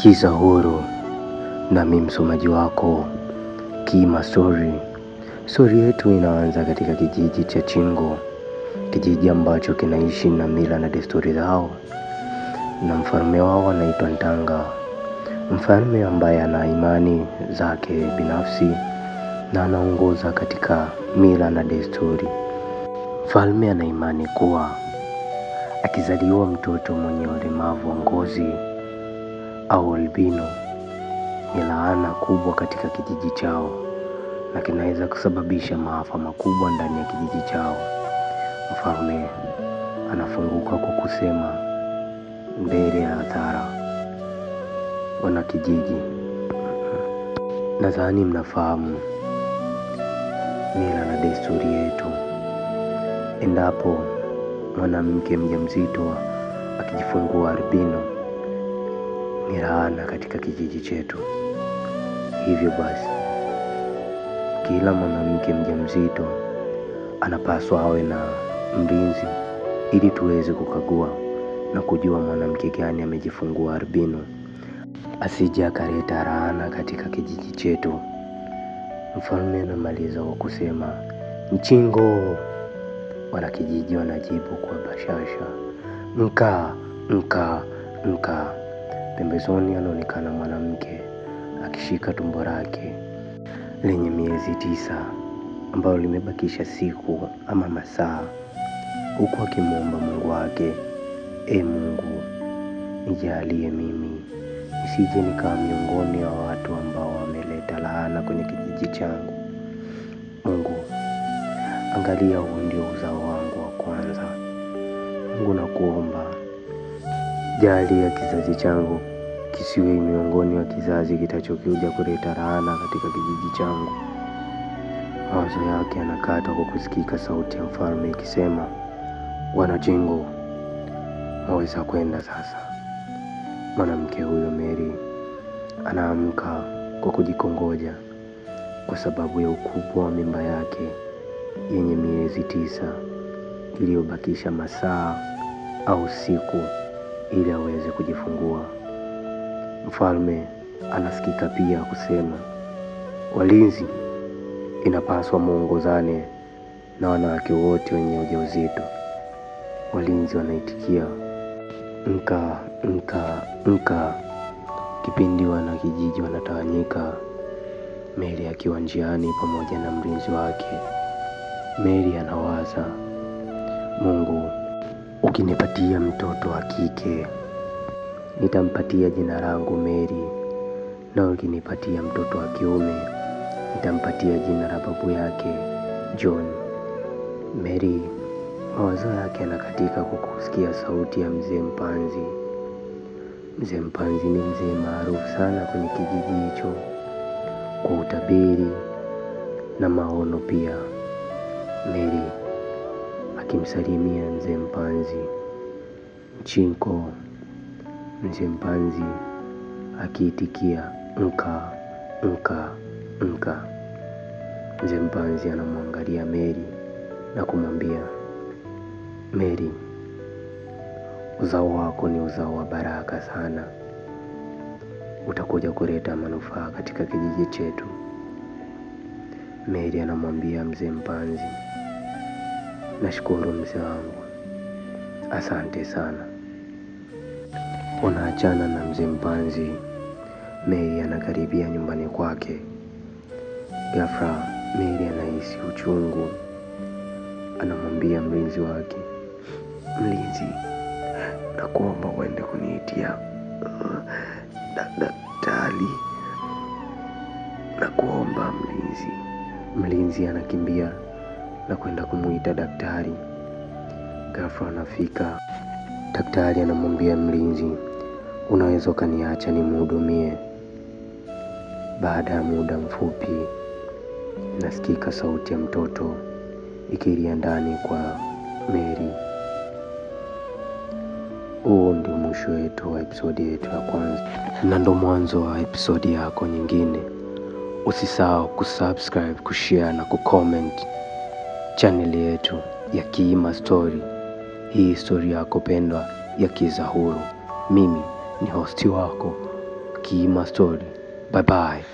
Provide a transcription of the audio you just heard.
Kiza huru nami msomaji wako Kima Story. Story yetu inaanza katika kijiji cha Chingo, kijiji ambacho kinaishi na mila na desturi zao, na mfalme wao anaitwa Ntanga, mfalme ambaye ana imani zake binafsi na anaongoza katika mila na desturi. Mfalme ana imani kuwa akizaliwa mtoto mwenye ulemavu wa ngozi au albino ni laana kubwa katika kijiji chao na kinaweza kusababisha maafa makubwa ndani ya kijiji chao. Mfalme anafunguka kwa kusema mbele ya hadhara, wana kijiji, nadhani mnafahamu mila na desturi yetu. Endapo mwanamke mjamzito akijifungua albino ni laana katika kijiji chetu. Hivyo basi, kila mwanamke mjamzito anapaswa awe na mlinzi ili tuweze kukagua na kujua mwanamke gani amejifungua albino, asije akaleta laana katika kijiji chetu. Mfalme anamaliza kwa kusema Mchingo. Wanakijiji wanajibu kwa bashasha, Nka, nka, nka. Pembezoni anaonekana mwanamke akishika tumbo lake lenye miezi 9 ambalo limebakisha siku ama masaa, huku akimwomba Mungu wake, Mungu, nijalie mimi nisije nikawa miongoni wa watu ambao wameleta laana kwenye kijiji changu. Mungu, angalia, huu ndio uzao wangu wa kwanza. Mungu, nakuomba jalia kizazi changu kisiwe miongoni wa kizazi kitachokuja kuleta laana katika kijiji changu. Mawazo yake yanakata kwa kusikika sauti ya mfalme ikisema, Wanachingo, waweza kwenda sasa. Mwanamke huyo Mary anaamka kwa kujikongoja kwa sababu ya ukubwa wa mimba yake yenye miezi 9 iliyobakisha masaa au siku ili aweze kujifungua. Mfalme anasikika pia kusema, walinzi, inapaswa muongozane na wanawake wote wenye ujauzito. Walinzi wanaitikia nka, nka, nka. Kipindi wana kijiji wanatawanyika, Mary akiwa njiani pamoja na mlinzi wake. Mary anawaza, Mungu, ukinipatia mtoto wa kike nitampatia jina langu Mary, na ukinipatia mtoto wa kiume nitampatia jina la babu yake John. Mary mawazo yake yanakatika kwa kusikia sauti ya mzee Mpanzi. Mzee Mpanzi ni mzee maarufu sana kwenye kijiji hicho kwa utabiri na maono pia. Mary akimsalimia mzee Mpanzi, Mchinko. Mzee Mpanzi akiitikia nka, nka, nka. Mzee Mpanzi anamwangalia Mary na kumwambia, Mary, uzao wako ni uzao wa baraka sana, utakuja kuleta manufaa katika kijiji chetu. Mary anamwambia mzee Mpanzi, nashukuru mzee wangu, asante sana. Wanaachana na mzee Mpanzi. Mary anakaribia nyumbani kwake. Ghafla Mary anahisi uchungu. Anamwambia mlinzi wake, mlinzi, nakuomba uende kuniitia daktari, nakuomba mlinzi. Mlinzi anakimbia na kwenda kumuita daktari. Ghafla anafika. Daktari anamwambia mlinzi, unaweza ukaniacha nimhudumie. Baada ya muda mfupi nasikika sauti ya mtoto ikilia ndani kwa Mary. Huo ndio mwisho wetu wa episodi yetu ya kwanza, na ndo mwanzo wa episodi yako nyingine. Usisahau kusubscribe, kushare na kucomment channel yetu ya Kima Story. Hii story yako pendwa ya Kiza Huru. Mimi ni hosti wako Kima Story. Bye bye.